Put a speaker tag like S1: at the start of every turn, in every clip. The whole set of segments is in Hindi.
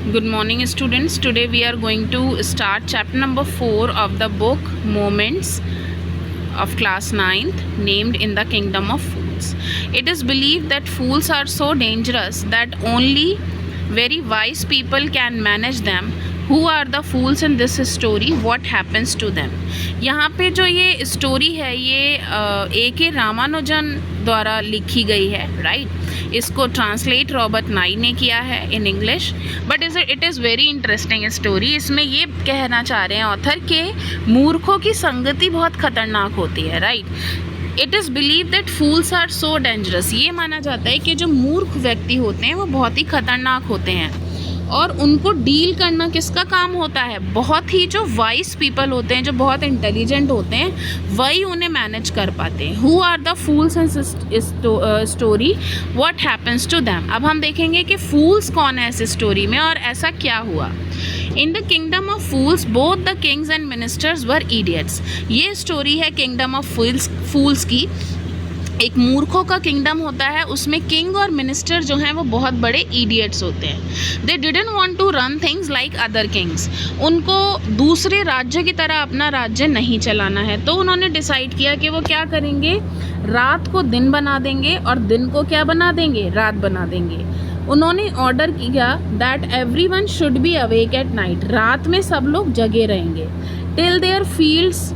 S1: Good morning, students. Today we are going to start chapter number 4 of the book Moments of class 9th, named In the Kingdom of Fools. It is believed that fools are so dangerous that only very wise people can manage them. Who are the fools in this story? What happens to them? यहाँ पे जो ये स्टोरी है ये A.K. रामानुजन द्वारा लिखी गई है, राइट। इसको ट्रांसलेट रॉबर्ट नाई ने किया है in English, but it is very interesting story. इसमें ये कहना चाह रहे हैं ऑथर के मूर्खों की संगति बहुत खतरनाक होती है, right. It is believe that fools are so dangerous. ये माना जाता है कि जो मूर्ख व्यक्ति होते हैं वो बहुत ही खतरनाक होते हैं और उनको डील करना किसका काम होता है? बहुत ही जो वाइज पीपल होते हैं, जो बहुत इंटेलिजेंट होते हैं, वही उन्हें मैनेज कर पाते हैं। Who are the fools in story, what happens to them. अब हम देखेंगे कि फूल्स कौन है इस स्टोरी में और ऐसा क्या हुआ। In the kingdom of fools both the Kings and ministers were idiots. ये स्टोरी है किंगडम ऑफ फूल्स की। एक मूर्खों का किंगडम होता है, उसमें किंग और मिनिस्टर जो हैं वो बहुत बड़े इडियट्स होते हैं। They didn't want to run things like other kings. उनको दूसरे राज्य की तरह अपना राज्य नहीं चलाना है, तो उन्होंने डिसाइड किया कि वो क्या करेंगे, रात को दिन बना देंगे और दिन को क्या बना देंगे, रात बना देंगे। उन्होंने ऑर्डर किया that everyone should be awake at night. रात में सब लोग जगे रहेंगे till their fields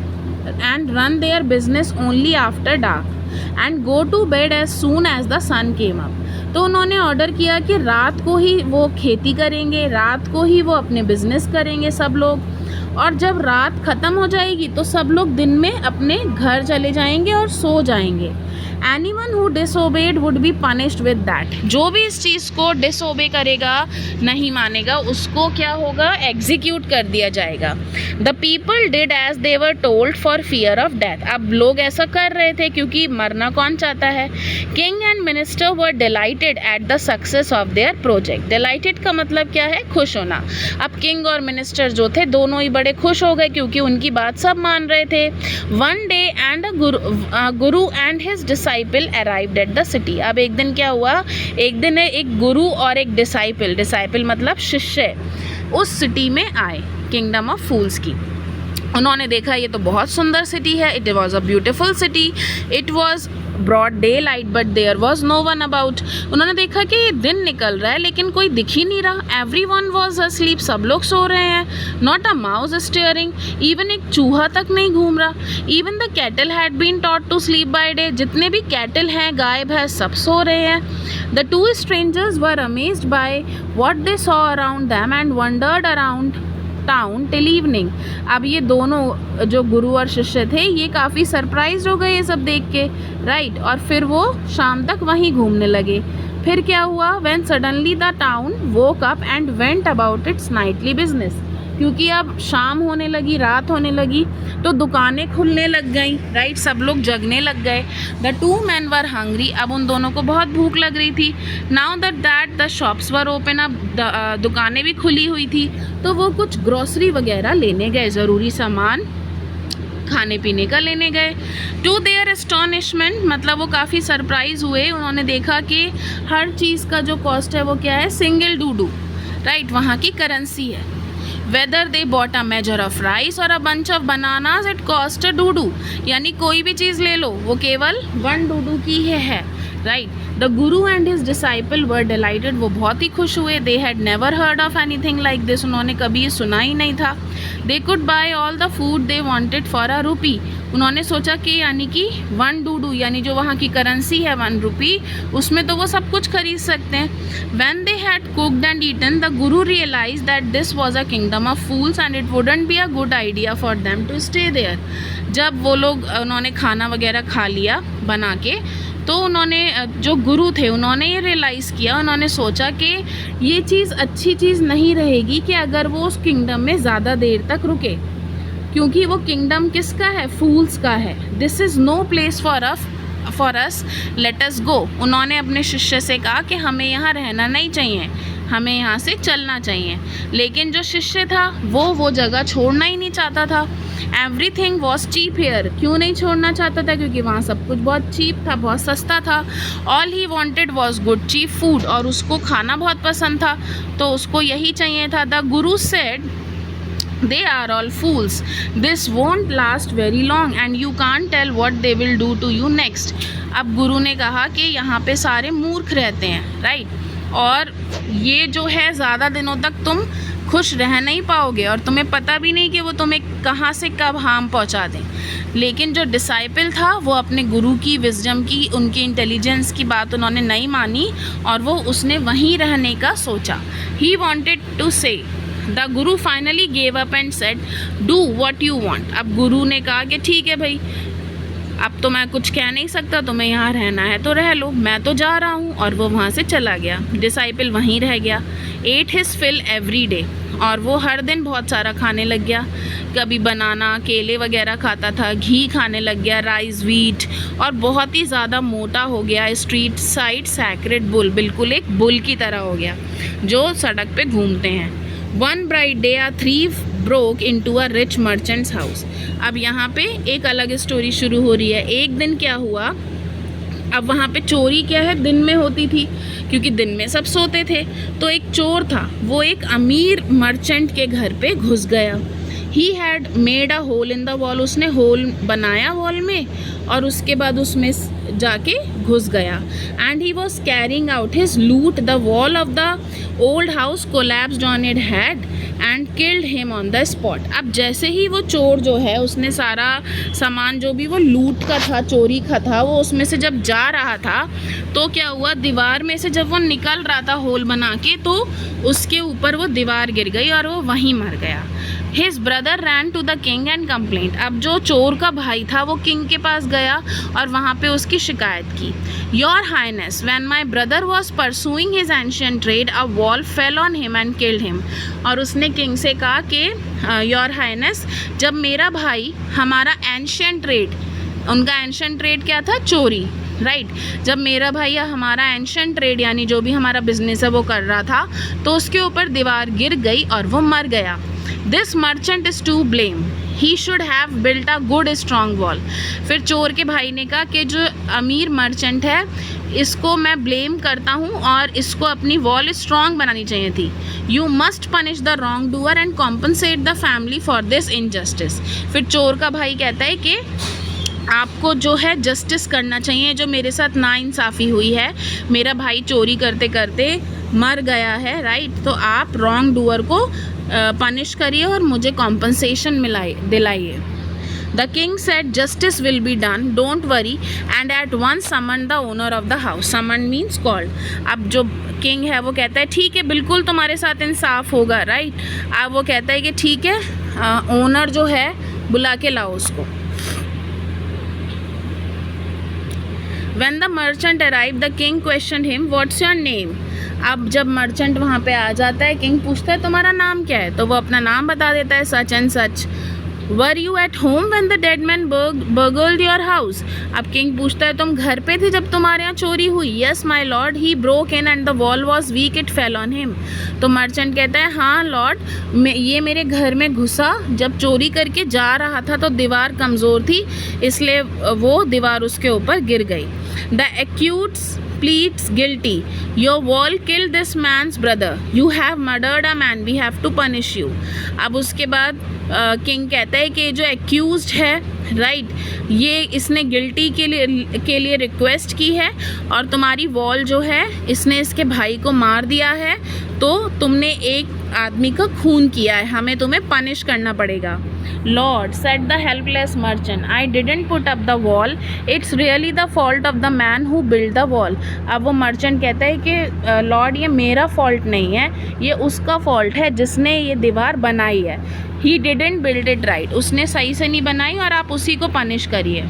S1: and run their business only after dark and go to bed as soon as the sun came up. तो उन्होंने ऑर्डर किया कि रात को ही वो खेती करेंगे, रात को ही वो अपने बिजनेस करेंगे सब लोग, और जब रात ख़त्म हो जाएगी तो सब लोग दिन में अपने घर चले जाएंगे और सो जाएंगे। Anyone who disobeyed would be punished with that. जो भी इस चीज़ को डिसओबे करेगा, नहीं मानेगा, उसको क्या होगा, एग्जीक्यूट कर दिया जाएगा। The people did as they were told for fear of death. अब लोग ऐसा कर रहे थे क्योंकि मरना कौन चाहता है। King and minister were dilated at the success of their project. Dilated का मतलब क्या है, खुश होना। अब किंग और मिनिस्टर जो थे दोनों ही बड़े खुश हो गए क्योंकि उनकी बात सब मान रहे थे। One day and Guru and his disciple arrived at the city. अब एक दिन क्या हुआ, एक दिन एक गुरु और एक डिसाइपल मतलब शिष्य उस सिटी में आए, किंगडम ऑफ फूल्स की। उन्होंने देखा ये तो बहुत सुंदर सिटी है, it was a beautiful city, it was broad daylight but there was no one about. उन्होंने देखा कि दिन निकल रहा है लेकिन कोई दिख ही नहीं रहा। एवरी वन वॉज अस्लीप, सब लोग सो रहे हैं। Not a mouse stirring, even एक चूहा तक नहीं घूम रहा। Even the cattle had been taught to sleep by day. जितने भी कैटल हैं, गाय भैंस, सब सो रहे हैं। The two strangers were amazed by what they saw around them and wandered around town till evening. अब ये दोनों जो गुरु और शिष्य थे ये काफ़ी सरप्राइज हो गए ये सब देख के, राइट। और फिर वो शाम तक वहीं घूमने लगे। फिर क्या हुआ, when suddenly the town woke up and went about it's Knightley business. क्योंकि अब शाम होने लगी, रात होने लगी, तो दुकानें खुलने लग गई, राइट, सब लोग जगने लग गए। The two man were hungry. अब उन दोनों को बहुत भूख लग रही थी। Now that the shops were open. अब दुकानें भी खुली हुई थी, तो वो कुछ ग्रोसरी वगैरह लेने गए, ज़रूरी सामान खाने पीने का लेने गए। टू देयर एस्टॉनिशमेंट मतलब वो काफ़ी सरप्राइज हुए। उन्होंने देखा कि हर चीज़ का जो कॉस्ट है वो क्या है, सिंगल डूडू, राइट, वहाँ की करेंसी है। Whether they bought a measure of rice और a bunch of bananas it cost a doodu. यानी कोई भी चीज़ ले लो वो केवल 1 डूडू की ही है, right. The guru and his disciple were dilated. वो बहुत ही खुश हुए। They had never heard of anything like this. उन्होंने कभी ये सुना ही नहीं था। They could bye all the food they wanted for a रूपी। उन्होंने सोचा कि यानी कि 1 डूडू यानी जो वहाँ की करेंसी है 1 रुपी, उसमें तो वो सब कुछ खरीद सकते हैं। When they had cooked and eaten the guru realize that this was a kingdom of fools and it wouldn't be a good idea for them to stay there. जब वो लोग उन्होंने खाना वगैरह खा लिया बना के, तो उन्होंने जो गुरु थे उन्होंने ये रियलाइज़ किया, उन्होंने सोचा कि ये चीज़ अच्छी चीज़ नहीं रहेगी कि अगर वो उस किंगडम में ज़्यादा देर तक रुके, क्योंकि वो किंगडम किसका है, फूल्स का है। This is no place for us, let us go. उन्होंने अपने शिष्य से कहा कि हमें यहाँ रहना नहीं चाहिए, हमें यहाँ से चलना चाहिए। लेकिन जो शिष्य था वो जगह छोड़ना ही नहीं चाहता था। Everything was cheap here. क्यों नहीं छोड़ना चाहता था? क्योंकि वहाँ सब कुछ बहुत चीप था, बहुत सस्ता था। All he wanted was good cheap food, और उसको खाना बहुत पसंद था, तो उसको यही चाहिए था। The Guru said they are all fools, this won't last very long and you can't tell what they will do to you next। अब गुरु ने कहा कि यहाँ पे सारे मूर्ख रहते हैं, राइट, और ये जो है ज़्यादा दिनों तक तुम खुश रह नहीं पाओगे, और तुम्हें पता भी नहीं कि वो तुम्हें कहाँ से कब हार्म पहुँचा दें। लेकिन जो डिसाइपल था वो अपने गुरु की विजडम की, उनकी इंटेलिजेंस की बात उन्होंने नहीं मानी, और वो उसने वहीं रहने का सोचा। ही वॉन्टेड टू से the Guru finally gave up and said do what you want. अब गुरु ने कहा कि ठीक है भाई, अब तो मैं कुछ कह नहीं सकता, तुम्हें यहाँ रहना है तो रह लो, मैं तो जा रहा हूँ। और वो वहाँ से चला गया। डिसाइपल वहीं रह गया। Ate his fill every day, और वो हर दिन बहुत सारा खाने लग गया। कभी बनाना, केले वगैरह खाता था, घी खाने लग गया, राइस, व्हीट, और बहुत ही ज़्यादा मोटा हो गया। स्ट्रीट साइड सैक्रेड बुल, बिल्कुल एक बुल की तरह हो गया जो सड़क पे घूमते हैं। One bright day a thief broke into a rich merchant's house। अब यहाँ पे एक अलग स्टोरी शुरू हो रही है। एक दिन क्या हुआ, अब वहाँ पे चोरी क्या है, दिन में होती थी, क्योंकि दिन में सब सोते थे। तो एक चोर था, वो एक अमीर मर्चेंट के घर पे घुस गया। He had made a hole in the wall, उसने होल बनाया वॉल में, और उसके बाद उसमें जाके घुस गया। And he was carrying out his loot, the wall of the old house collapsed on it head and killed him on the spot. अब जैसे ही वो चोर जो है, उसने सारा सामान जो भी वो लूट का था, चोरी का था, वो उसमें से जब जा रहा था तो क्या हुआ, दीवार में से जब वो निकल रहा था होल बना के, तो उसके ऊपर वो दीवार गिर गई और वो वहीं मर गया। His brother ran to the king and complained. अब जो चोर का भाई था वो किंग के पास गया और वहाँ पे उसकी शिकायत की। Your highness, when my brother was pursuing his ancient trade a wall fell on him and killed him. और उसने किंग से कहा कि योर हाइनेस, जब मेरा भाई हमारा एंशियंट ट्रेड, उनका एंशियंट ट्रेड क्या था, चोरी, राइट, जब मेरा भाई हमारा एंशियंट ट्रेड यानी जो भी हमारा बिजनेस है वो कर रहा था, तो उसके ऊपर दीवार गिर गई और वो मर गया। This merchant is to blame, he should have built a good strong wall. फिर चोर के भाई ने कहा कि जो अमीर मर्चेंट है इसको मैं ब्लेम करता हूँ और इसको अपनी वॉल स्ट्रॉन्ग बनानी चाहिए थी। You must punish the wrong doer and compensate the family for this injustice. फिर चोर का भाई कहता है कि आपको जो है जस्टिस करना चाहिए, जो मेरे साथ नाइंसाफ़ी हुई है, मेरा भाई चोरी करते करते मर गया है, राइट, तो आप रॉन्ग डूअर को पनिश करिए और मुझे कॉम्पनसेशन दिलाइए। The king said justice will be done, don't worry, and at once summon the owner of the house. Summon means called. अब जो किंग है वो कहता है ठीक है, बिल्कुल तुम्हारे साथ इंसाफ होगा, राइट। अब वो कहता है कि ठीक है, ओनर जो है बुला के लाओ उसको। When the merchant arrived, the king questioned him, "What's your name?" अब जब मर्चेंट वहाँ पे आ जाता है, किंग पूछता है तुम्हारा नाम क्या है, तो वो अपना नाम बता देता है, such and such. Were you at home when the dead man burgled your house? अब किंग पूछता है तुम घर पे थे जब तुम्हारे यहाँ चोरी हुई? Yes my lord, he broke in and the wall was weak, it fell on him। तो मर्चेंट कहता है हाँ लॉर्ड, ये मेरे घर में घुसा, जब चोरी करके जा रहा था तो दीवार कमज़ोर थी, इसलिए वो दीवार उसके ऊपर गिर गई। The accused pleads guilty. Your wall killed this man's brother. You have murdered a man. We have to punish you। अब उसके बाद किंग कहता है कि जो एक्यूज्ड है, राइट, ये इसने गिल्टी के लिए रिक्वेस्ट की है और तुम्हारी वॉल जो है इसने इसके भाई को मार दिया है, तो तुमने एक आदमी का खून किया है, हमें तुम्हें पनिश करना पड़ेगा। Lord said the helpless merchant, I didn't put up the wall, it's really the fault of the man who build the wall. अब वो मर्चेंट कहता है कि लॉर्ड ये मेरा फॉल्ट नहीं है, ये उसका फॉल्ट है जिसने ये दीवार बनाई है। He didn't build it right, उसने सही से नहीं बनाई और आप उसी को पनिश करिए।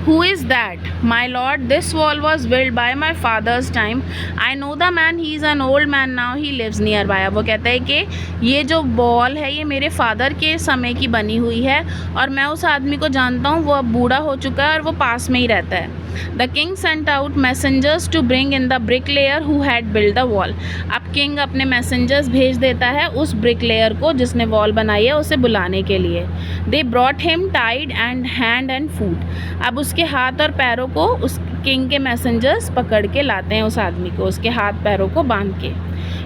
S1: Who is that? My lord, this wall was built by my father's time. I know the man, he is an old man now, he lives nearby. अब वो कहता है कि ये जो वॉल है ये मेरे फादर के समय की बनी हुई है और मैं उस आदमी को जानता हूँ, वो अब बूढ़ा हो चुका है और वो पास में ही रहता है. The king sent out messengers to bring in the bricklayer who had built the wall. अब किंग अपने मैसेंजर्स भेज देता है उस ब्रिकलेयर को जिसने वॉल बनाई है उसे बुलाने के लिए. They brought him tied and hand and foot. अब उसके हाथ और पैरों को उस किंग के मैसेंजर्स पकड़ के लाते हैं उस आदमी को, उसके हाथ पैरों को बांध के.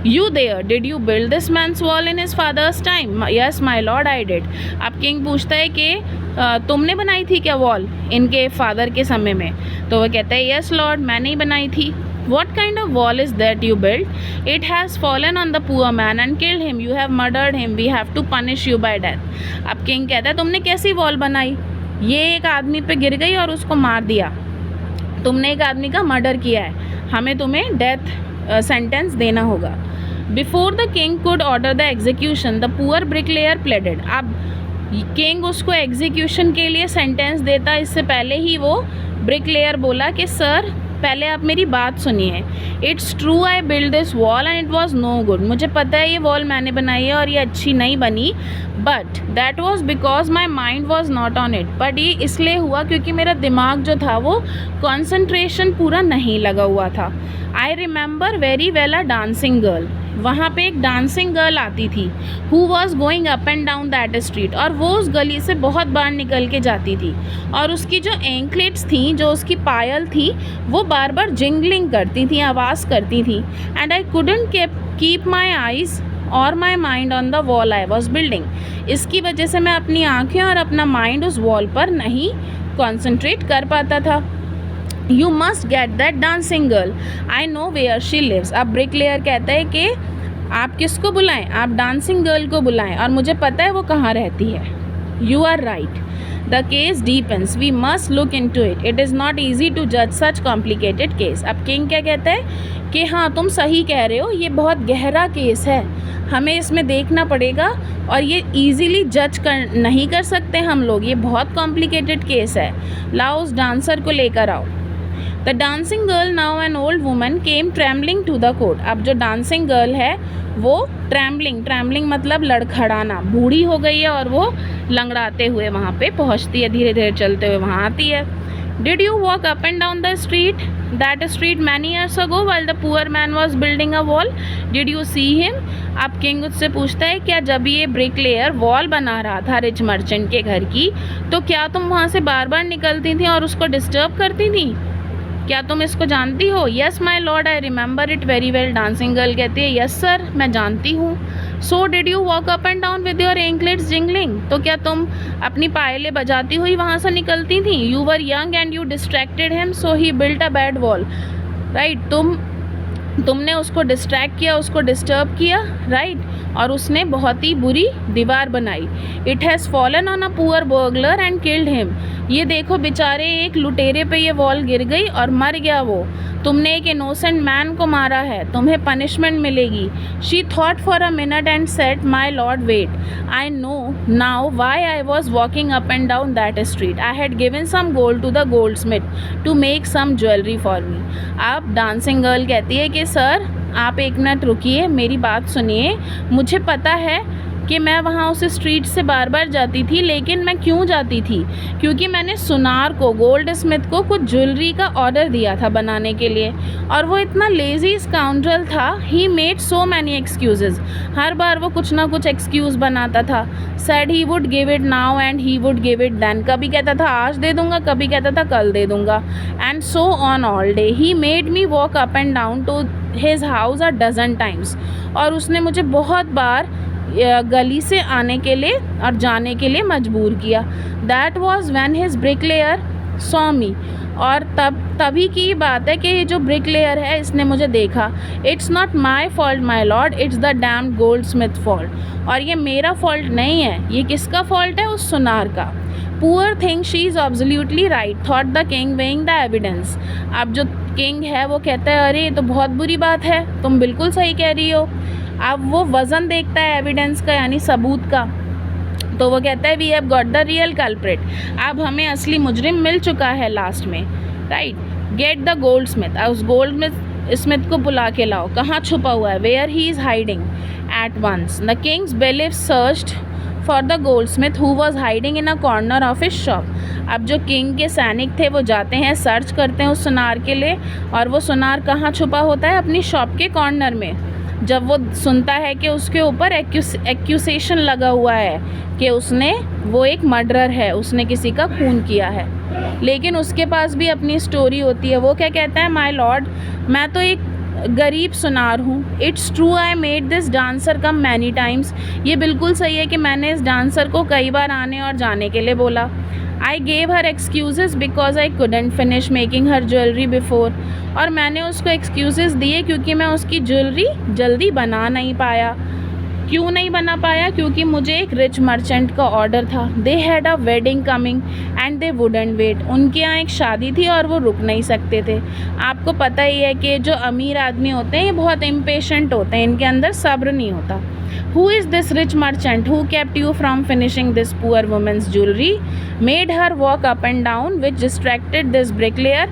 S1: You there, did you build this man's wall in his father's time? Yes, my lord, I did. अब किंग पूछता है कि तुमने बनाई थी क्या वॉल इनके फादर के समय में? तो वह कहता है यस लॉर्ड, मैंने ही बनाई थी. What kind of wall is that you built? It has fallen on the poor man and killed him. You have murdered him. We have to punish you by death. अब किंग कहता है तुमने कैसी वॉल बनाई? ये एक आदमी पे गिर गई और उसको मार दिया. तुमने एक आदमी का मर्डर किया है, हमें तुम्हें डेथ सेंटेंस देना होगा. Before the king could order the execution the poor bricklayer प्लेडेड. अब किंग उसको एग्जीक्यूशन के लिए सेंटेंस देता, इससे पहले ही वो ब्रिकलेयर बोला कि सर पहले आप मेरी बात सुनिए. It's true I build this wall and it was no good. मुझे पता है ये वॉल मैंने बनाई है और ये अच्छी नहीं बनी, but that was because my mind was not on it. But ये इसलिए हुआ क्योंकि मेरा दिमाग जो था वो कॉन्सेंट्रेशन पूरा नहीं लगा हुआ था. I remember very well a dancing girl. वहाँ पे एक डांसिंग गर्ल आती थी. Who was going up and down that street. और वो उस गली से बहुत बार निकल के जाती थी और उसकी जो एंकलेट्स थी, जो उसकी पायल थी, वो बार बार जिंगलिंग करती थी, आवाज़ करती थी. And I couldn't keep my eyes और my mind on the wall I was building. इसकी वजह से मैं अपनी आँखें और अपना माइंड उस वॉल पर नहीं कॉन्सेंट्रेट कर पाता था. You must get that dancing girl, I know where she lives. अब ब्रिकलेयर कहता है कि आप किसको बुलाएं? आप डांसिंग गर्ल को बुलाएं और मुझे पता है वो कहाँ रहती है. You are right, the case depends, we must look in to it. It is not easy to जज सच कॉम्प्लिकेटेड केस. अब किंग क्या कहता है कि हाँ तुम सही कह रहे हो, ये बहुत गहरा केस है, हमें इसमें देखना पड़ेगा और ये ईजीली जज नहीं कर सकते हम लोग, ये बहुत कॉम्प्लिकेटेड केस है. लाओ उस डांसर को लेकर आओ. The dancing girl now an old woman came trembling to the court. अब जो डांसिंग गर्ल है वो ट्रैम्बलिंग मतलब लड़खड़ाना, बूढ़ी हो गई है और वो लंगड़ाते हुए वहाँ पे पहुँचती है, धीरे धीरे चलते हुए वहाँ आती है. Did you walk up and down the street that street many years ago while the poor man was building a wall? Did you see him? अब किंग उससे पूछता है क्या जब ये ब्रिकलेयर वॉल बना रहा था रिच मर्चेंट के घर की, तो क्या तुम वहाँ से बार बार निकलती थी और उसको डिस्टर्ब करती थी? क्या तुम इसको जानती हो? Yes my lord, I remember it very well. Dancing girl कहती है यस सर, मैं जानती हूँ. So did you walk up and down with your anklets jingling? तो क्या तुम अपनी पायलें बजाती हुई वहाँ से निकलती थी? You were young and you distracted him so he built a bad wall. Right, तुमने उसको डिस्ट्रैक्ट किया, उसको डिस्टर्ब किया, राइट, और उसने बहुत ही बुरी दीवार बनाई. It has fallen on a poor burglar and killed him. ये देखो बेचारे एक लुटेरे पे ये वॉल गिर गई और मर गया वो. तुमने एक इनोसेंट मैन को मारा है, तुम्हें पनिशमेंट मिलेगी. She thought for a minute and said my lord wait, I know now why I was walking up and down that street. I had given some gold to the goldsmith to make some jewellery for me. अब डांसिंग गर्ल कहती है कि सर आप एक मिनट रुकिए, मेरी बात सुनिए. मुझे पता है कि मैं वहाँ उस स्ट्रीट से बार बार जाती थी, लेकिन मैं क्यों जाती थी? क्योंकि मैंने सुनार को, गोल्ड स्मिथ को कुछ ज्वेलरी का ऑर्डर दिया था बनाने के लिए, और वो इतना लेज़ी स्काउंड्रल था. He made so many excuses. हर बार वो कुछ ना कुछ एक्सक्यूज़ बनाता था. Said he would give it now and he would give it then. कभी कहता था आज दे दूँगा, कभी कहता था कल दे दूँगा, and so on all day. He made me walk up and down to his house a dozen times. और उसने मुझे बहुत बार गली से आने के लिए और जाने के लिए मजबूर किया. That was when his bricklayer saw me. और तभी की बात है कि ये जो ब्रिकलेयर है इसने मुझे देखा. It's not my fault my lord, it's the damned goldsmith fault. और ये मेरा फॉल्ट नहीं है, ये किसका फॉल्ट है? उस सुनार का. Poor thing, she is absolutely right, thought the king weighing the evidence. अब जो किंग है वो कहता है अरे ये तो बहुत बुरी बात है, तुम बिल्कुल सही कह रही हो. अब वो वज़न देखता है एविडेंस का, यानी सबूत का. तो वो कहता है we have got the real culprit, अब हमें असली मुजरिम मिल चुका है लास्ट में, right. Get the goldsmith, उस गोल्ड स्मिथ को बुला के लाओ, कहाँ छुपा हुआ है, where he is hiding. At once the king's bailiff searched for the goldsmith who was hiding in a corner of his shop. अब जो किंग के सैनिक थे वो जाते हैं, सर्च करते हैं उस सुनार के लिए, और वो सुनार कहाँ छुपा होता है, अपनी शॉप के कॉर्नर में। जब वो सुनता है कि उसके ऊपर एक्यूसेशन लगा हुआ है कि वो एक मर्डरर है, उसने किसी का खून किया है, लेकिन उसके पास भी अपनी स्टोरी होती है। वो क्या कहता है, माय लॉर्ड, मैं तो एक गरीब सुनार हूँ। It's true I made this dancer come many times, ये बिल्कुल सही है कि मैंने इस डांसर को कई बार आने और जाने के लिए बोला। I gave her excuse because I couldn't finish making her jewellery before, और मैंने उसको एक्सक्यूज़ दिए क्योंकि मैं उसकी ज्वेलरी जल्दी बना नहीं पाया। क्यों नहीं बना पाया, क्योंकि मुझे एक रिच मर्चेंट का ऑर्डर था। They had a wedding coming and they wouldn't wait, उनके यहाँ एक शादी थी और वो रुक नहीं सकते थे। आपको पता ही है कि जो अमीर आदमी होते हैं ये बहुत इम्पेशेंट होते हैं, इनके अंदर सब्र नहीं होता। Who is this rich merchant who kept you from finishing this poor woman's jewelry, made her walk up and down, which distracted this bricklayer,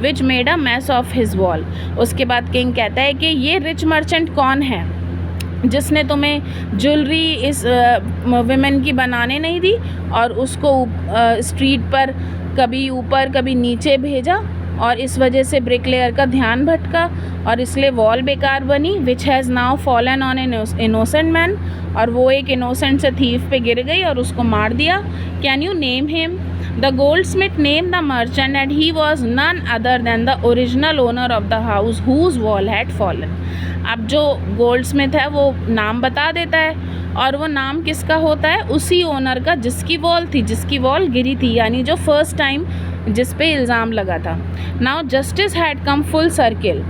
S1: which made a mess of his wall? उसके बाद किंग कहता है कि ये रिच मर्चेंट कौन है जिसने तुम्हें ज्वेलरी इस विमेन की बनाने नहीं दी और उसको स्ट्रीट पर कभी ऊपर कभी नीचे भेजा, और इस वजह से ब्रिकलेयर का ध्यान भटका और इसलिए वॉल बेकार बनी, which has now fallen on an innocent man, और वो एक इनोसेंट से थीफ पे गिर गई और उसको मार दिया। Can you name him? The goldsmith named the merchant and he was none other than the original owner of the house whose wall had fallen. अब जो गोल्ड स्मिथ है वो नाम बता देता है, और वो नाम किसका होता है, उसी ओनर का जिसकी वॉल गिरी थी, यानी जो फर्स्ट टाइम जिस पे इल्ज़ाम लगा था। Now justice had come full circle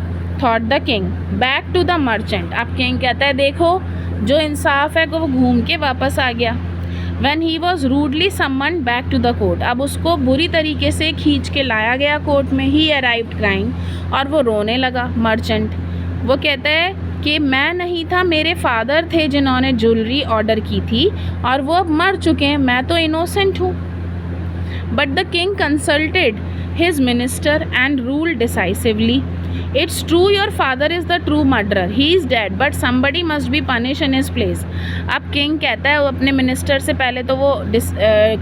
S1: thought the king back to the merchant. अब किंग कहता है देखो जो इंसाफ है वो घूम के वापस आ गया। When he was rudely summoned back to the court, अब उसको बुरी तरीके से खींच के लाया गया कोर्ट में। He arrived crying, और वो रोने लगा मर्चेंट। वो कहता है कि मैं नहीं था, मेरे फादर थे जिन्होंने ज्वेलरी ऑर्डर की थी और वो अब मर चुके हैं, मैं तो इनोसेंट हूँ। But the king consulted his minister and ruled decisively. It's true your father is the true murderer, he is dead but somebody must be punish in his place. अब किंग कहता है वो अपने मिनिस्टर से पहले तो वो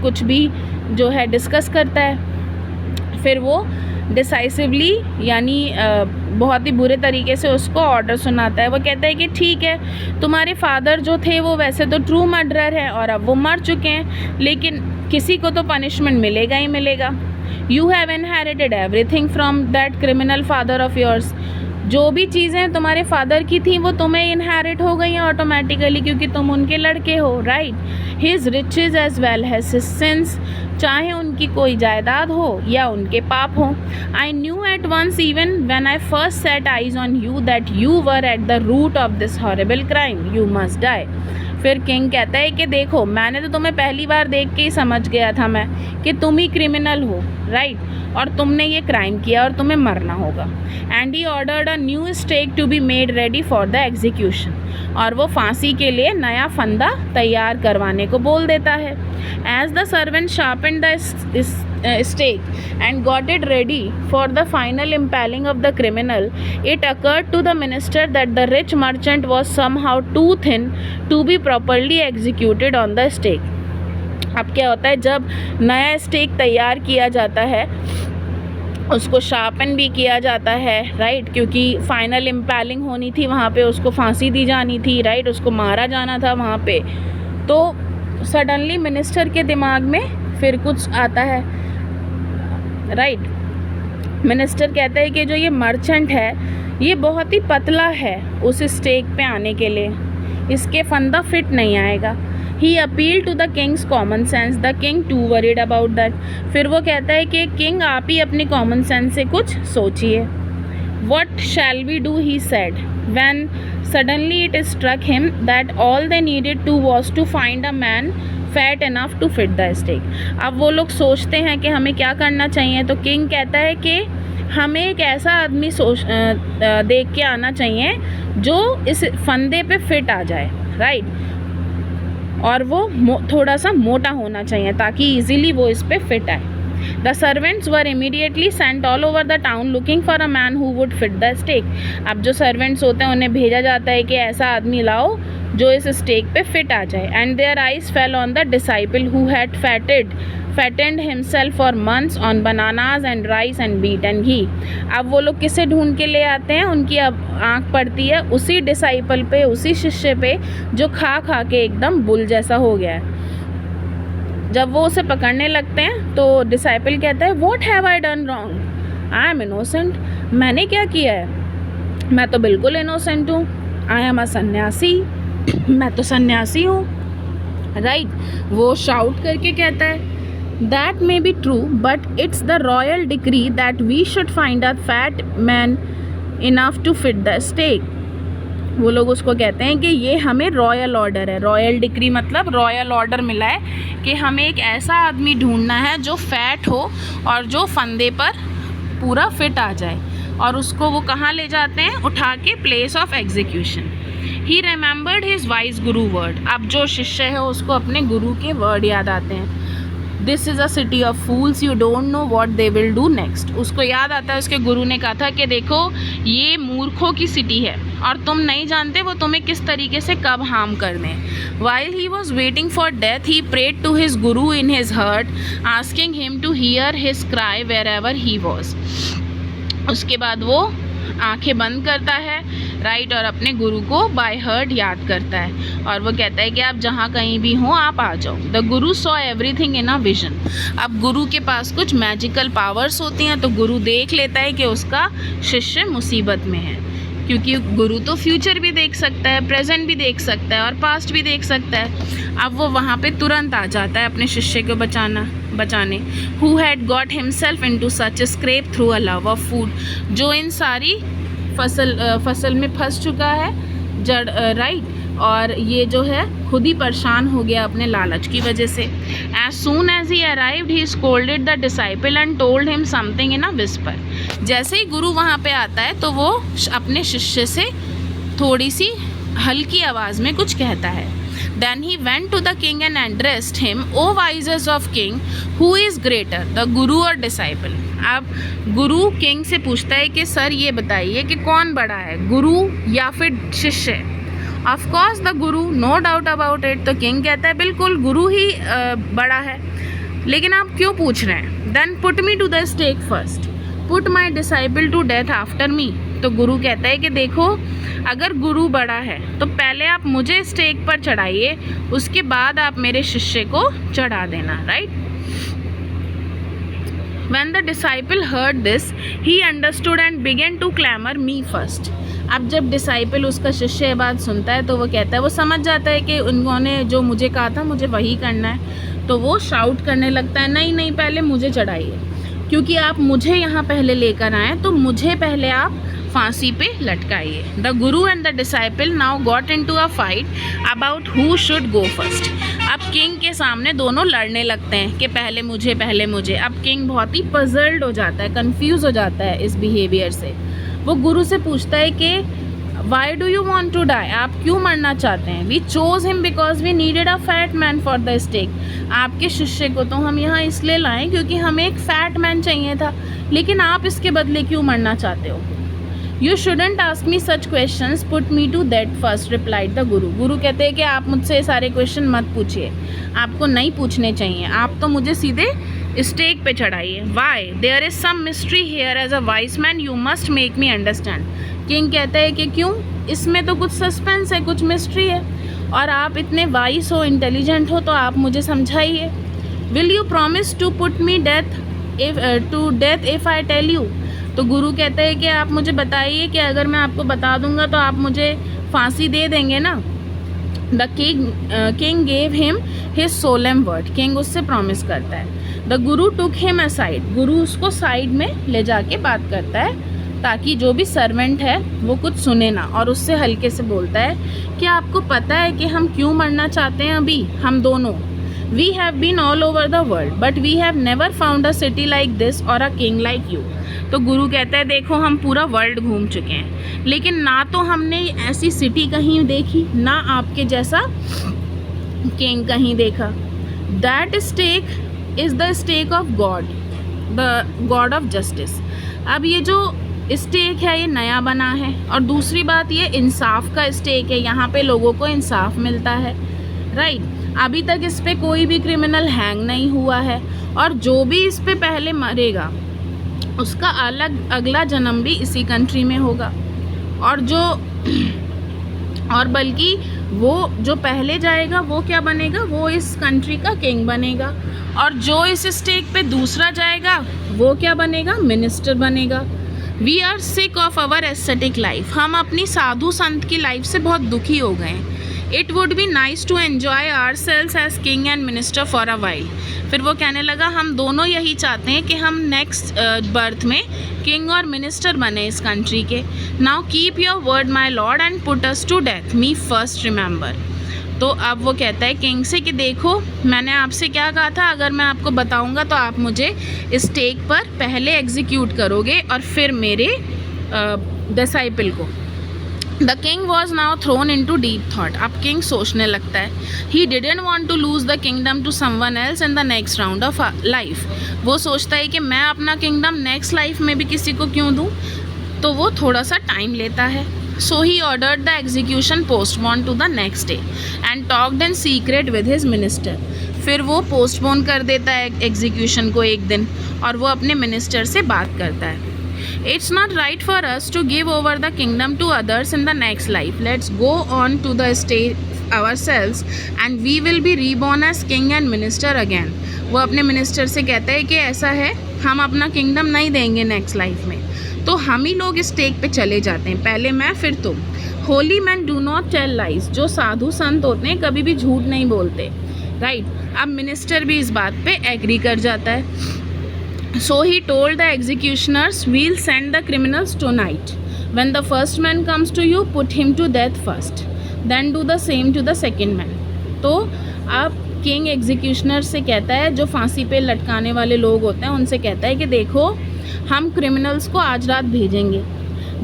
S1: कुछ भी जो है डिस्कस करता है, फिर वो डिसाइसिवली यानी बहुत ही बुरे तरीके से उसको ऑर्डर सुनाता है। वो कहता है कि ठीक है, तुम्हारे फादर जो थे वो वैसे तो ट्रू मर्डरर हैं और अब वो मर चुके हैं, लेकिन किसी को तो पनिशमेंट मिलेगा ही मिलेगा। You have inherited everything from that criminal father of yours. जो भी चीज़ें तुम्हारे फादर की थी वो तुम्हें इनहेरिट हो गई हैं ऑटोमेटिकली, क्योंकि तुम उनके लड़के हो, right. His riches as well has his sins, चाहे उनकी कोई जायदाद हो या उनके पाप हो। I knew at once even when I first set eyes on you that you were at the root of this horrible crime, you must die. फिर किंग कहता है कि देखो मैंने तो तुम्हें पहली बार देख के ही समझ गया था मैं कि तुम ही क्रिमिनल हो, राइट, और तुमने ये क्राइम किया और तुम्हें मरना होगा। And he ordered a new stake to be made ready for the execution, और वो फांसी के लिए नया फंदा तैयार करवाने को बोल देता है। As the servant sharpened the stake and got it ready for the final impaling of the criminal, it occurred to the minister that the rich merchant was somehow too thin to be properly executed on the stake. अब क्या होता है, जब नया स्टेक तैयार किया जाता है उसको शार्पन भी किया जाता है, राइट, क्योंकि फाइनल इम्पैलिंग होनी थी, वहाँ पे उसको फांसी दी जानी थी, राइट, उसको मारा जाना था वहाँ पे। तो सडनली मिनिस्टर के दिमाग में फिर कुछ आता है, राइट। मिनिस्टर कहता है कि जो ये मर्चेंट है ये बहुत ही पतला है उस स्टेक पे आने के लिए, इसके फंदा फिट नहीं आएगा। He appeal to the king's common sense, the king too worried about that. फिर वो कहता है कि किंग आप ही अपनी कॉमन सेंस से कुछ सोचिए। What shall we do, he said, when suddenly it struck him that all they needed to was to find a man fat enough to fit the stake. अब वो लोग सोचते हैं कि हमें क्या करना चाहिए, तो किंग कहता है कि हमें एक ऐसा आदमी देख के आना चाहिए जो इस फंदे पे फिट आ जाए, राइट। और वो थोड़ा सा मोटा होना चाहिए ताकि इजीली वो इस पर फिट आए। The servants were immediately sent all over the town looking for a man who would fit the stake. अब जो servants होते हैं उन्हें भेजा जाता है कि ऐसा आदमी लाओ जो इस स्टेक पे फिट आ जाए। And their eyes fell on the disciple who had fattened himself for months on bananas and rice and wheat and ghee. अब वो लोग किसे ढूंढ के ले आते हैं? उनकी अब आँख पड़ती है उसी डिसाइपल पे, उसी शिष्य पे जो खा खा के एकदम बुल जैसा हो गया है। जब वो उसे पकड़ने लगते हैं तो डिसाइपल कहता है what have I done wrong, I am innocent. मैंने क्या किया है? मैं तो बिल्कुल इनोसेंट हूँ। आई एम अ सन्यासी, मैं तो सन्यासी हूँ, राइट। वो शाउट करके कहता है that may be true but it's the royal decree that we should find a fat man enough to fit the stake. वो लोग उसको कहते हैं कि ये हमें रॉयल ऑर्डर है। रॉयल डिक्री मतलब रॉयल ऑर्डर मिला है कि हमें एक ऐसा आदमी ढूंढना है जो फैट हो और जो फंदे पर पूरा फिट आ जाए। और उसको वो कहाँ ले जाते हैं? उठा के place of execution. He remembered his wise Guru word. अब जो शिष्य है उसको अपने गुरु के वर्ड याद आते हैं। This is a city of fools, you don't know what they will do next. उसको याद आता है उसके गुरु ने कहा था कि देखो ये मूर्खों की सिटी है और तुम नहीं जानते वो तुम्हें किस तरीके से कब हार्म कर दें। While he was waiting for death he prayed to his guru in his heart asking him to hear his cry wherever he was. उसके बाद वो आंखें बंद करता है, राइट, और अपने गुरु को बाय हर्ट याद करता है और वो कहता है कि आप जहाँ कहीं भी हों आप आ जाओ। The Guru saw everything in a vision. अब गुरु के पास कुछ मैजिकल पावर्स होती हैं तो गुरु देख लेता है कि उसका शिष्य मुसीबत में है, क्योंकि गुरु तो फ्यूचर भी देख सकता है, प्रेजेंट भी देख सकता है और पास्ट भी देख सकता है। अब वो वहाँ पे तुरंत आ जाता है अपने शिष्य को बचाने। Who had got himself into such scrap through a love of food. जो इन सारी फसल में फंस चुका है जड़, राइट, और ये जो है खुद ही परेशान हो गया अपने लालच की वजह से। As soon as he arrived he scolded the disciple and told him something in a whisper. जैसे ही गुरु वहाँ पे आता है तो वो अपने शिष्य से थोड़ी सी हल्की आवाज़ में कुछ कहता है। Then he went to the king and addressed him, O wisest of king, who is greater, the guru or disciple? अब गुरु किंग से पूछता है कि सर ये बताइए कि कौन बड़ा है, गुरु या फिर शिष्य? Of course the Guru, no doubt about it. तो किंग कहता है बिल्कुल गुरु ही बड़ा है, लेकिन आप क्यों पूछ रहे हैं? Then put me to the stake first, put my disciple to death after me. तो गुरु कहता है कि देखो अगर गुरु बड़ा है तो पहले आप मुझे स्टेक पर चढ़ाइए, उसके बाद आप मेरे शिष्य को चढ़ा देना, right. When the disciple heard this, he understood and began to clamor me first. अब जब डिसाइपल उसका शिष्य ये बात सुनता है तो वो कहता है, वो समझ जाता है कि उन्होंने जो मुझे कहा था मुझे वही करना है, तो वो शाउट करने लगता है नहीं नहीं पहले मुझे चढ़ाइए, क्योंकि आप मुझे यहाँ पहले लेकर आए तो मुझे पहले आप फांसी पे लटकाइए। The guru and the disciple now got into a fight about who should go first. अब किंग के सामने दोनों लड़ने लगते हैं कि पहले मुझे। अब किंग बहुत ही पजल्ड हो जाता है, कंफ्यूज हो जाता है इस बिहेवियर से। वो गुरु से पूछता है कि why do you want to die, आप क्यों मरना चाहते हैं? We chose him because we needed a fat man for the stake. आपके शिष्य को तो हम यहाँ इसलिए लाए क्योंकि हमें एक फैट मैन चाहिए था, लेकिन आप इसके बदले क्यों मरना चाहते हो? You shouldn't ask me such questions, put me to that first, replied the guru. गुरु कहते हैं कि आप मुझसे सारे क्वेश्चन मत पूछिए, आपको नहीं पूछने चाहिए, आप तो मुझे सीधे स्टेक पे चढ़ाइए। Why? There is some mystery here, as a wise man you must make me understand. King कहता है कि क्यों? इसमें तो कुछ सस्पेंस है, कुछ मिस्ट्री है, और आप इतने वाइस हो, इंटेलिजेंट हो, तो आप मुझे समझाइए। Will you promise to put me death if I tell you? तो गुरु कहते हैं कि आप मुझे बताइए कि अगर मैं आपको बता दूंगा तो आप मुझे फांसी दे देंगे ना। The king gave him his solemn word. King उससे प्रॉमिस करता है। The Guru took him aside. गुरु उसको साइड में ले जाके बात करता है ताकि जो भी सर्वेंट है वो कुछ सुने ना, और उससे हल्के से बोलता है कि आपको पता है कि हम क्यों मरना चाहते हैं अभी, हम दोनों? We have been all over the world but we have never found a city like this और अ किंग लाइक यू। तो गुरु कहता है देखो हम पूरा वर्ल्ड घूम चुके हैं, लेकिन ना तो हमने ऐसी सिटी कहीं देखी, ना आपके जैसा किंग कहीं देखा. That stake is the stake of God, the God of justice. अब ये जो स्टेक है ये नया बना है, और दूसरी बात ये इंसाफ का स्टेक है, यहाँ पे लोगों को इंसाफ मिलता है, राइट. अभी तक इस पे कोई भी क्रिमिनल हैंग नहीं हुआ है, और जो भी इस पे पहले मरेगा उसका अलग अगला जन्म भी इसी कंट्री में होगा, और बल्कि वो जो पहले जाएगा वो क्या बनेगा, वो इस कंट्री का किंग बनेगा, और जो इस स्टेक पे दूसरा जाएगा वो क्या बनेगा, मिनिस्टर बनेगा. We are sick of our ascetic life. हम अपनी साधु संत की लाइफ से बहुत दुखी हो गए हैं. It would be nice to enjoy ourselves as king and minister for a while. फिर वो कहने लगा हम दोनों यही चाहते हैं कि हम नेक्स्ट बर्थ में किंग और मिनिस्टर बने इस कंट्री के. Now keep your word my lord and put us to death, me first remember. तो अब वो कहता है किंग से कि देखो मैंने आपसे क्या कहा था, अगर मैं आपको बताऊंगा तो आप मुझे स्टेक पर पहले एग्जीक्यूट करोगे और फिर मेरे डिसाइपल को. The king was now thrown into deep thought. अब किंग सोचने लगता है. He didn't want to lose the kingdom to someone else in the next round of life. वो सोचता है कि मैं अपना किंगडम नेक्स्ट लाइफ में भी किसी को क्यों दूँ, तो वो थोड़ा सा टाइम लेता है. So he ordered the execution postpone to the next day and talked in secret with his minister. फिर वो पोस्टपोन कर देता है एग्जीक्यूशन को एक दिन, और वो अपने मिनिस्टर से बात करता है. It's not right for us to give over the kingdom to others in the next life. Let's go on to the state ourselves and we will be reborn as king and minister again. वो अपने मिनिस्टर से कहता है कि ऐसा है, हम अपना किंगडम नहीं देंगे नेक्स्ट लाइफ में, तो हम ही लोग स्टेक पे चले जाते हैं, पहले मैं फिर तुम. Holy man do not tell lies. जो साधु संत होते हैं कभी भी झूठ नहीं बोलते, राइट. अब मिनिस्टर भी इस बात पे एग्री कर जाता है. So he told the executioners, we'll send the criminals tonight. When the first man comes to you, put him to death first. Then do the same to the second man. तो अब किंग एग्जीक्यूशनर से कहता है, जो फांसी पे लटकाने वाले लोग होते हैं उनसे कहता है कि देखो हम क्रिमिनल्स को आज रात भेजेंगे.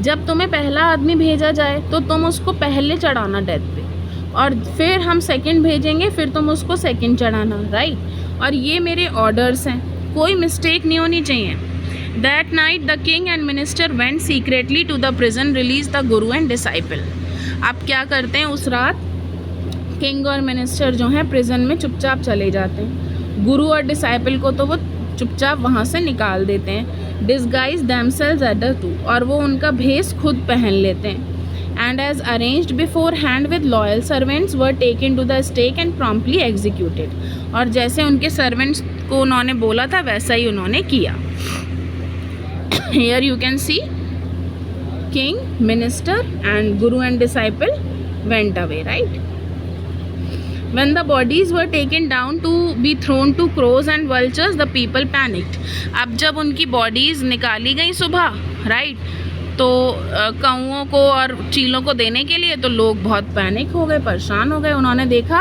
S1: जब तुम्हें पहला आदमी भेजा जाए तो तुम उसको पहले चढ़ाना डेथ पे, और फिर हम सेकंड भेजेंगे, फिर तुम उसको सेकंड चढ़ाना, राइट. और ये मेरे ऑर्डर्स हैं, कोई मिस्टेक नहीं होनी चाहिए. That night the king and minister went secretly to the prison, release the guru and disciple. अब क्या करते हैं, उस रात किंग और मिनिस्टर जो हैं प्रिजन में चुपचाप चले जाते हैं. गुरु और डिसाइपल को तो वो चुपचाप वहाँ से निकाल देते हैं. Disguise themselves at the two. और वो उनका भेष खुद पहन लेते हैं. And as arranged beforehand with loyal servants were taken to the stake and promptly executed. और जैसे उनके सर्वेंट्स को उन्होंने बोला था वैसा ही उन्होंने किया. Here you can see king, minister and guru and disciple went away, right? When the bodies were taken down to be thrown to crows and vultures, the people panicked. अब जब उनकी बॉडीज़ निकाली गई सुबह, राइट, तो कौओं को और चीलों को देने के लिए, तो लोग बहुत पैनिक हो गए, परेशान हो गए. उन्होंने देखा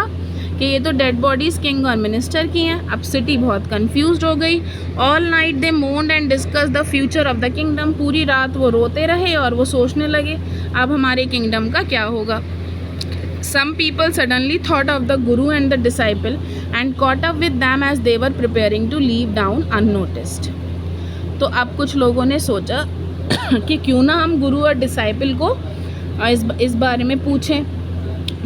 S1: कि ये तो डेड बॉडीज़ किंग और मिनिस्टर की हैं. अब सिटी बहुत कंफ्यूज्ड हो गई. All night they moaned and discuss the future of the kingdom. पूरी रात वो रोते रहे और वो सोचने लगे अब हमारे किंगडम का क्या होगा. Some people suddenly thought of the guru and the disciple and caught up with them as they were preparing to leave down unnoticed. तो अब कुछ लोगों ने सोचा कि क्यों ना हम गुरु और डिसाइपल को इस बारे में पूछें,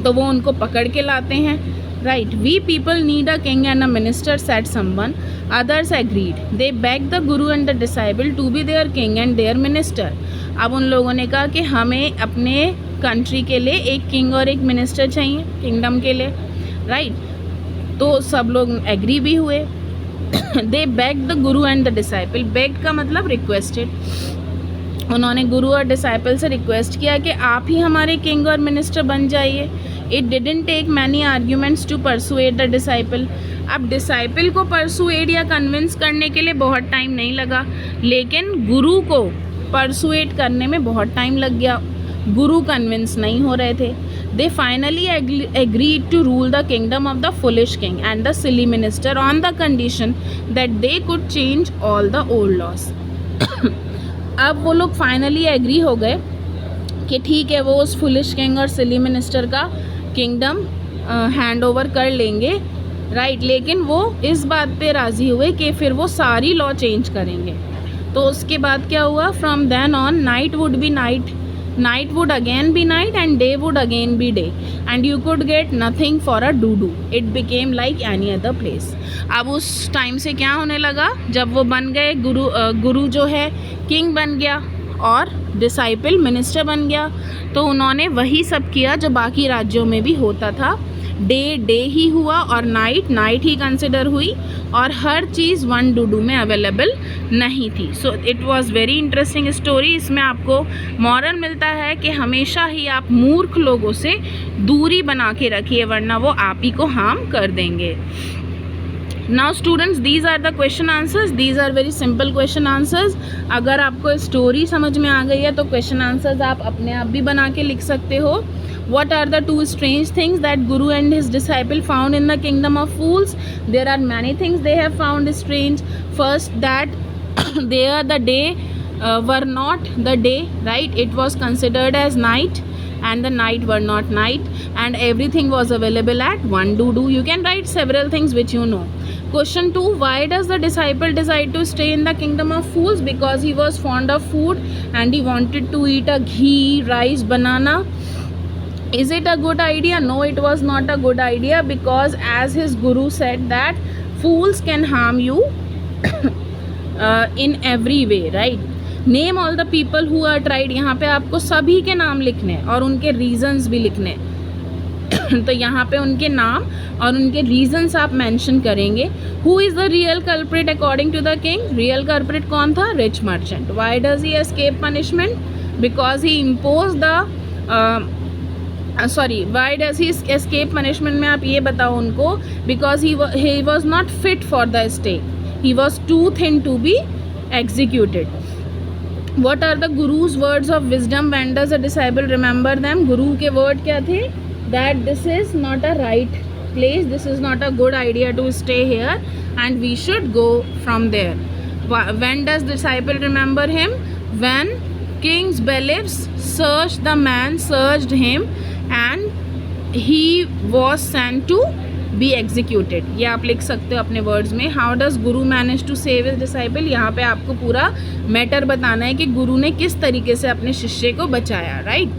S1: तो वो उनको पकड़ के लाते हैं, right. We people need a king and a minister said someone. Others agreed. They beg the guru and the disciple to be their king and their minister. अब उन लोगों ने कहा कि हमें अपने कंट्री के लिए एक किंग और एक मिनिस्टर चाहिए, किंगडम के लिए, राइट. तो सब लोग एग्री भी हुए. दे beg the guru and the disciple. Bag का मतलब रिक्वेस्टेड. उन्होंने गुरु और डिसाइपल से रिक्वेस्ट किया कि आप ही हमारे किंग और मिनिस्टर बन जाइए. It didn't take many arguments to persuade the disciple. अब डिसाइपल को परसुएड या कन्विंस करने के लिए बहुत टाइम नहीं लगा, लेकिन गुरु को परसुएड करने में बहुत टाइम लग गया. गुरु कन्विंस नहीं हो रहे थे. They finally agreed to rule the kingdom of the foolish king and the silly minister on the condition that they could change all the old laws. अब वो लोग फाइनली एग्री हो गए कि ठीक है, वो उस फुलिश किंग और सिली मिनिस्टर का किंगडम हैंड ओवर कर लेंगे, राइट। लेकिन वो इस बात पे राज़ी हुए कि फिर वो सारी लॉ चेंज करेंगे। तो उसके बाद क्या हुआ, from then on night would be night, night would again be night and day would again be day and you could get nothing for a do-do. It became like any other place. अब उस टाइम से क्या होने लगा, जब वो बन गए गुरु जो है किंग बन गया और डिसाइपल मिनिस्टर बन गया, तो उन्होंने वही सब किया जो बाकी राज्यों में भी होता था। डे ही हुआ और नाइट ही कंसिडर हुई और हर चीज़ वन डू में अवेलेबल नहीं थी। So it was very interesting story. इसमें आपको मॉरल मिलता है कि हमेशा ही आप मूर्ख लोगों से दूरी बना के रखिए, वरना वो आप ही को हार्म कर देंगे। Now students, these are the question answers. These are very simple question answers. अगर आपको स्टोरी समझ में आ गई है तो क्वेश्चन आंसर्स आप अपने आप भी बना के लिख सकते हो। What are the two strange things that Guru and his disciple found in the kingdom of fools? There are many things they have found strange. First, that there the day were not the day, right? It was considered as night and the night were not night and everything was available at one do. You can write several things which you know. Question 2, why does the disciple decide to stay in the kingdom of fools? Because he was fond of food and he wanted to eat a ghee, rice, banana. Is it a good idea? No, it was not a good idea, because as his guru said that fools can harm you in every way, right? Name all the people who are tried. यहाँ पे आपको सभी के नाम लिखने और उनके रीजंस भी लिखने तो यहाँ पे उनके नाम और उनके रीजंस आप मेंशन करेंगे। Who is the real culprit according to the king? Real culprit कौन था? Rich merchant. Why does he escape punishment? Because he imposed the why does he escape punishment में आप ये बताओ उनको, because he was not fit for the stake, he was too thin to be executed. What are the guru's words of wisdom? When does a disciple remember them? गुरु के word क्या थे? That this is not a right place, this is not a good idea to stay here and we should go from there. When does disciple remember him? When King's bailiffs searched the man, searched him and he was sent to be executed. ये आप लिख सकते हो अपने वर्ड्स में. How does Guru manage to save his disciple? यहाँ पे आपको पूरा मैटर बताना है कि गुरु ने किस तरीके से अपने शिष्य को बचाया, right?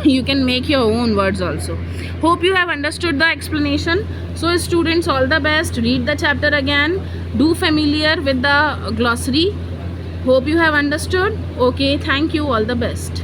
S1: You can make your own words also. Hope you have understood the explanation. So students, all the best. Read the chapter again. Do familiar with the glossary. Hope you have understood. Okay, thank you. All the best.